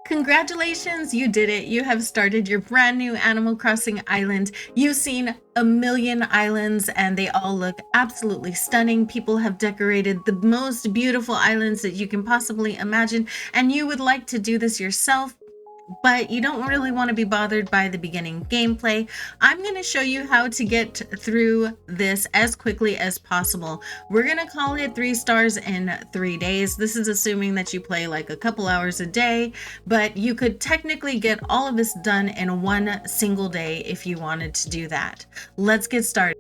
Congratulations, you did it. You have started your brand new Animal Crossing island. You've seen a million islands and they all look absolutely stunning. People have decorated the most beautiful islands that you can possibly imagine, and you would like to do this yourself, but you don't really want to be bothered by the beginning gameplay. I'm going to show you how to get through this as quickly as possible. We're going to call it 3 stars in 3 days. This is assuming that you play like a couple hours a day, but you could technically get all of this done in one single day if you wanted to do that. Let's get started.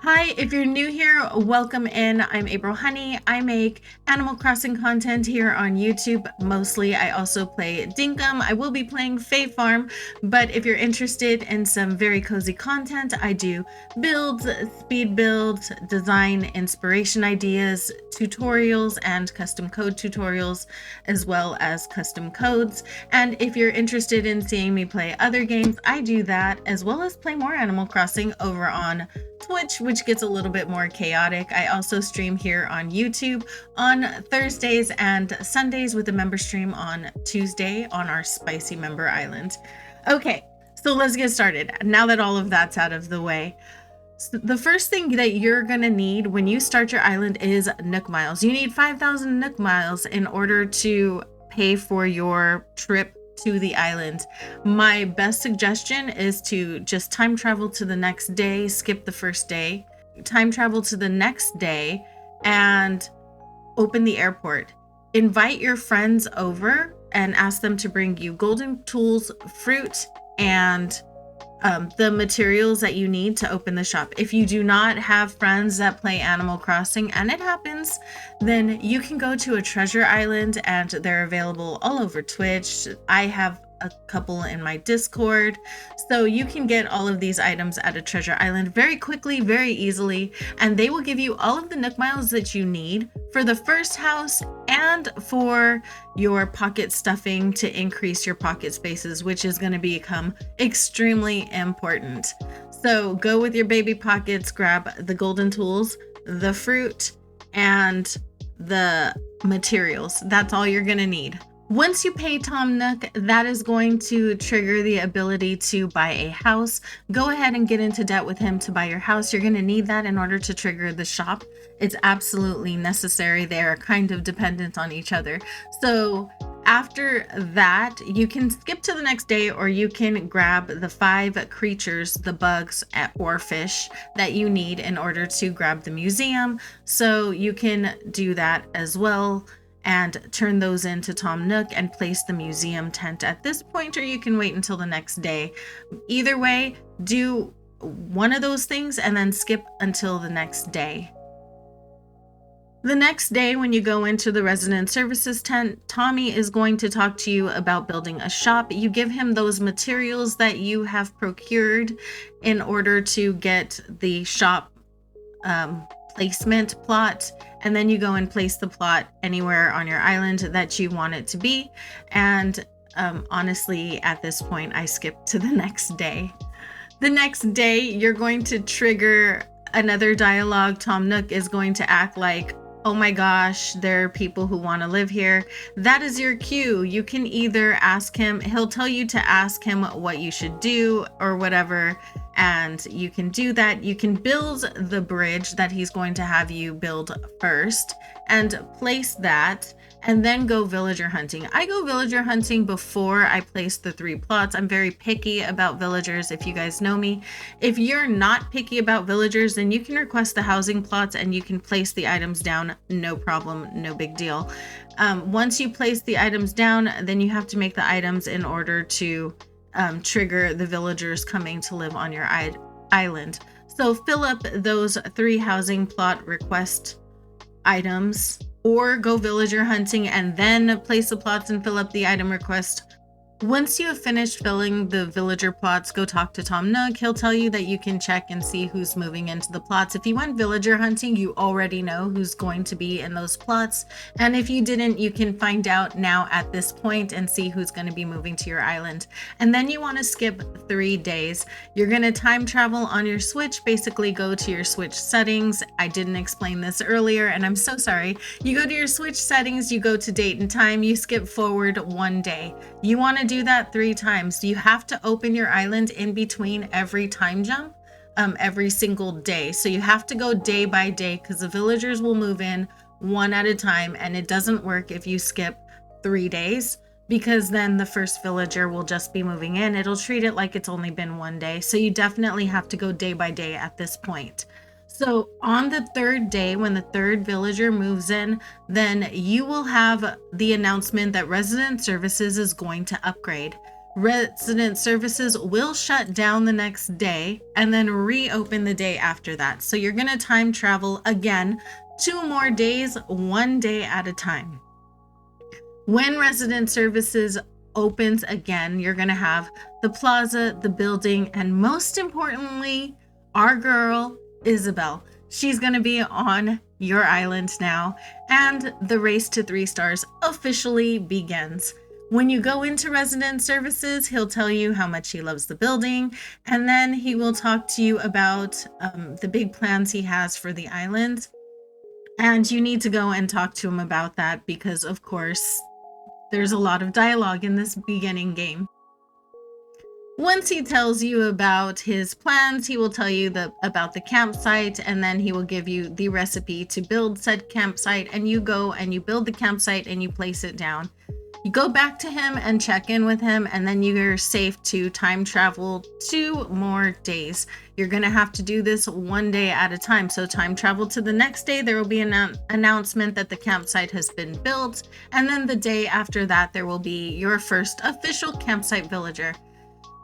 Hi, if you're new here, welcome in. I'm April Honey. I make Animal Crossing content here on YouTube mostly. I also play Dinkum. I will be playing Fae Farm, but if you're interested in some very cozy content, I do builds, speed builds, design inspiration ideas, tutorials, and custom code tutorials, as well as custom codes. And if you're interested in seeing me play other games, I do that, as well as play more Animal Crossing over on Twitch, which gets a little bit more chaotic. I also stream here on YouTube on Thursdays and Sundays with a member stream on Tuesday on our spicy member island. Okay, so let's get started. Now that all of that's out of the way, so the first thing that you're gonna need when you start your island is Nook Miles. You need 5,000 Nook Miles in order to pay for your trip to the island. My best suggestion is to just time travel to the next day, skip the first day, time travel to the next day, and open the airport. Invite your friends over and ask them to bring you golden tools, fruit, and the materials that you need to open the shop. If you do not have friends that play Animal Crossing, and it happens, then you can go to a treasure island and they're available all over Twitch. I have a couple in my Discord, so you can get all of these items at a treasure island very quickly, very easily, and they will give you all of the Nook Miles that you need for the first house and for your pocket stuffing to increase your pocket spaces, which is going to become extremely important. So go with your baby pockets, grab the golden tools, the fruit, and the materials. That's all you're going to need. Once you pay Tom Nook, that is going to trigger the ability to buy a house. Go ahead and get into debt with him to buy your house. You're going to need that in order to trigger the shop. It's absolutely necessary. They are kind of dependent on each other. So after that, you can skip to the next day, or you can grab the 5 creatures, the bugs or fish that you need in order to grab the museum. So you can do that as well and turn those into Tom Nook and place the museum tent at this point, or you can wait until the next day. Either way, do one of those things and then skip until the next day. The next day, when you go into the resident services tent, Tommy is going to talk to you about building a shop. You give him those materials that you have procured in order to get the shop placement plot, and then you go and place the plot anywhere on your island that you want it to be. And honestly, at this point, I skip to the next day. The next day, you're going to trigger another dialogue. Tom Nook is going to act like, oh my gosh, there are people who want to live here. That is your cue. You can either ask him, he'll tell you to ask him what you should do or whatever, and you can do that. You can build the bridge that he's going to have you build first and place that, and then go villager hunting. I go villager hunting before I place the 3 plots. I'm very picky about villagers, if you guys know me. If you're not picky about villagers, then you can request the housing plots and you can place the items down, no problem, no big deal. Once you place the items down, then you have to make the items in order to trigger the villagers coming to live on your island. So fill up those 3 housing plot request items, or go villager hunting and then place the plots and fill up the item request, Once you have finished filling the villager plots, go talk to Tom Nook. He'll tell you that you can check and see who's moving into the plots. If you went villager hunting, you already know who's going to be in those plots. And if you didn't, you can find out now at this point and see who's going to be moving to your island. And then you want to skip 3 days. You're going to time travel on your Switch. Basically, go to your Switch settings. I didn't explain this earlier, and I'm so sorry. You go to your Switch settings, you go to date and time, you skip forward 1 day. You want to do that 3 times. You have to open your island in between every time jump, every single day. So you have to go day by day because the villagers will move in 1 at a time, and it doesn't work if you skip 3 days, because then the first villager will just be moving in. It'll treat it like it's only been 1 day. So you definitely have to go day by day at this point. So on the 3rd day, when the 3rd villager moves in, then you will have the announcement that Resident Services is going to upgrade. Resident Services will shut down the next day and then reopen the day after that. So you're going to time travel again 2 more days, 1 day at a time. When Resident Services opens again, you're going to have the plaza, the building, and most importantly, our girl, Isabel. She's going to be on your island now, and the race to 3 stars officially begins. When you go into Resident Services, he'll tell you how much he loves the building, and then he will talk to you about the big plans he has for the island. And you need to go and talk to him about that because, of course, there's a lot of dialogue in this beginning game. Once he tells you about his plans, he will tell you about the campsite, and then he will give you the recipe to build said campsite, and you go and you build the campsite and you place it down. You go back to him and check in with him, and then you're safe to time travel 2 more days. You're going to have to do this 1 day at a time. So time travel to the next day, there will be an announcement that the campsite has been built, and then the day after that, there will be your first official campsite villager.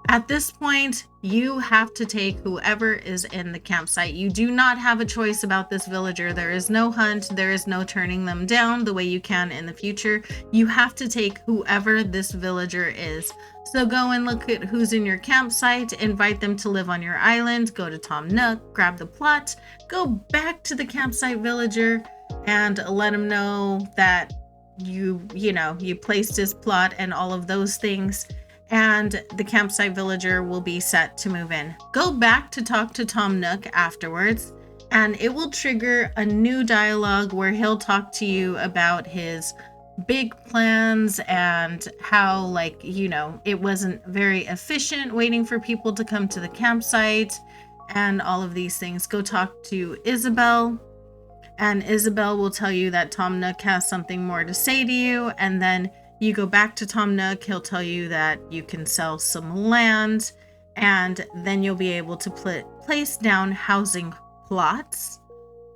At this point, you have to take whoever is in the campsite. You do not have a choice about this villager. There is no hunt. There is no turning them down the way you can in the future. You have to take whoever this villager is. So go and look at who's in your campsite, invite them to live on your island, go to Tom Nook, grab the plot, go back to the campsite villager and let him know that you placed his plot and all of those things. And the campsite villager will be set to move in. Go back to talk to Tom Nook afterwards, and it will trigger a new dialogue where he'll talk to you about his big plans and how, it wasn't very efficient waiting for people to come to the campsite and all of these things. Go talk to Isabel, and Isabel will tell you that Tom Nook has something more to say to you, and then you go back to Tom Nook, he'll tell you that you can sell some land, and then you'll be able to place down housing plots.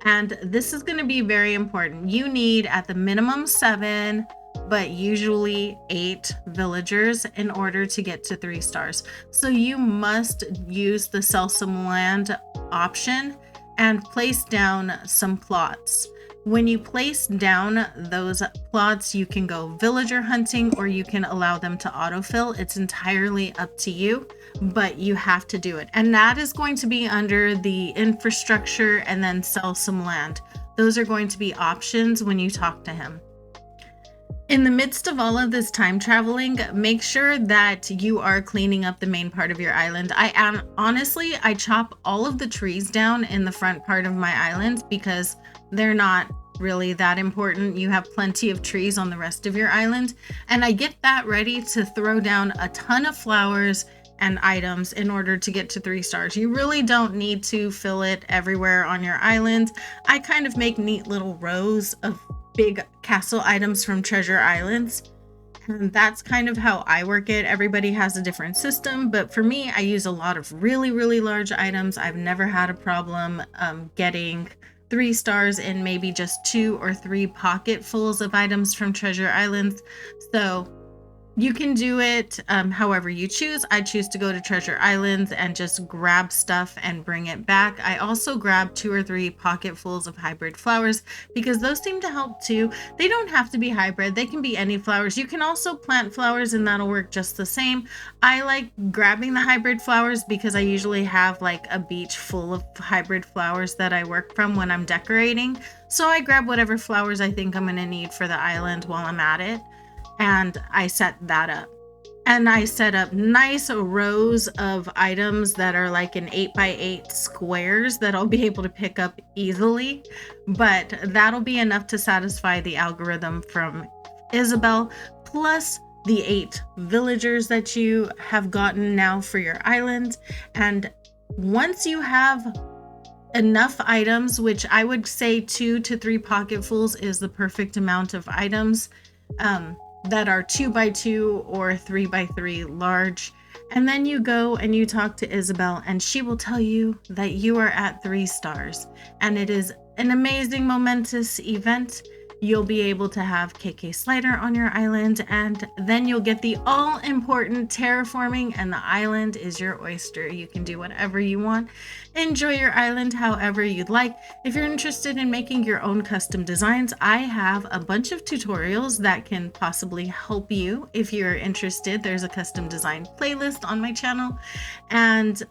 And this is going to be very important. You need at the minimum 7, but usually 8 villagers in order to get to 3 stars. So you must use the sell some land option and place down some plots. When you place down those plots, you can go villager hunting or you can allow them to autofill. It's entirely up to you, but you have to do it. And that is going to be under the infrastructure and then sell some land. Those are going to be options when you talk to him. In the midst of all of this time traveling, make sure that you are cleaning up the main part of your island. I chop all of the trees down in the front part of my island because they're not really that important. You have plenty of trees on the rest of your island. And I get that ready to throw down a ton of flowers and items in order to get to 3 stars. You really don't need to fill it everywhere on your island. I kind of make neat little rows of big castle items from treasure islands. And that's kind of how I work it. Everybody has a different system, but for me, I use a lot of really, really large items. I've never had a problem getting 3 stars in maybe just 2 or 3 pocketfuls of items from treasure islands. So You can do it however you choose. I choose to go to Treasure Islands and just grab stuff and bring it back. I also grab 2 or 3 pocketfuls of hybrid flowers because those seem to help too. They don't have to be hybrid. They can be any flowers. You can also plant flowers and that'll work just the same. I like grabbing the hybrid flowers because I usually have like a beach full of hybrid flowers that I work from when I'm decorating. So I grab whatever flowers I think I'm going to need for the island while I'm at it. And I set that up. And I set up nice rows of items that are like in 8x8 squares that I'll be able to pick up easily. But that'll be enough to satisfy the algorithm from Isabel, plus the 8 villagers that you have gotten now for your island. And once you have enough items, which I would say 2 to 3 pocketfuls is the perfect amount of items, that are 2x2 or 3x3 large. And then you go and you talk to Isabel and she will tell you that you are at 3 stars. And it is an amazing, momentous event. You'll be able to have KK Slider on your island, and then you'll get the all-important terraforming, and the island is your oyster. You can do whatever you want. Enjoy your island however you'd like. If you're interested in making your own custom designs, I have a bunch of tutorials that can possibly help you if you're interested. There's a custom design playlist on my channel, and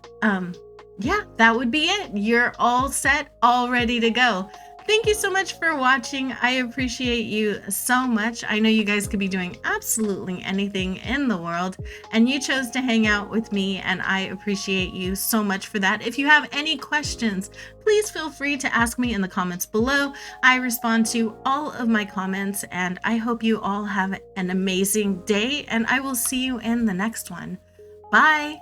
yeah, that would be it. You're all set, all ready to go. Thank you so much for watching. I appreciate you so much. I know you guys could be doing absolutely anything in the world, and you chose to hang out with me, and I appreciate you so much for that. If you have any questions, please feel free to ask me in the comments below. I respond to all of my comments, and I hope you all have an amazing day, and I will see you in the next one. Bye!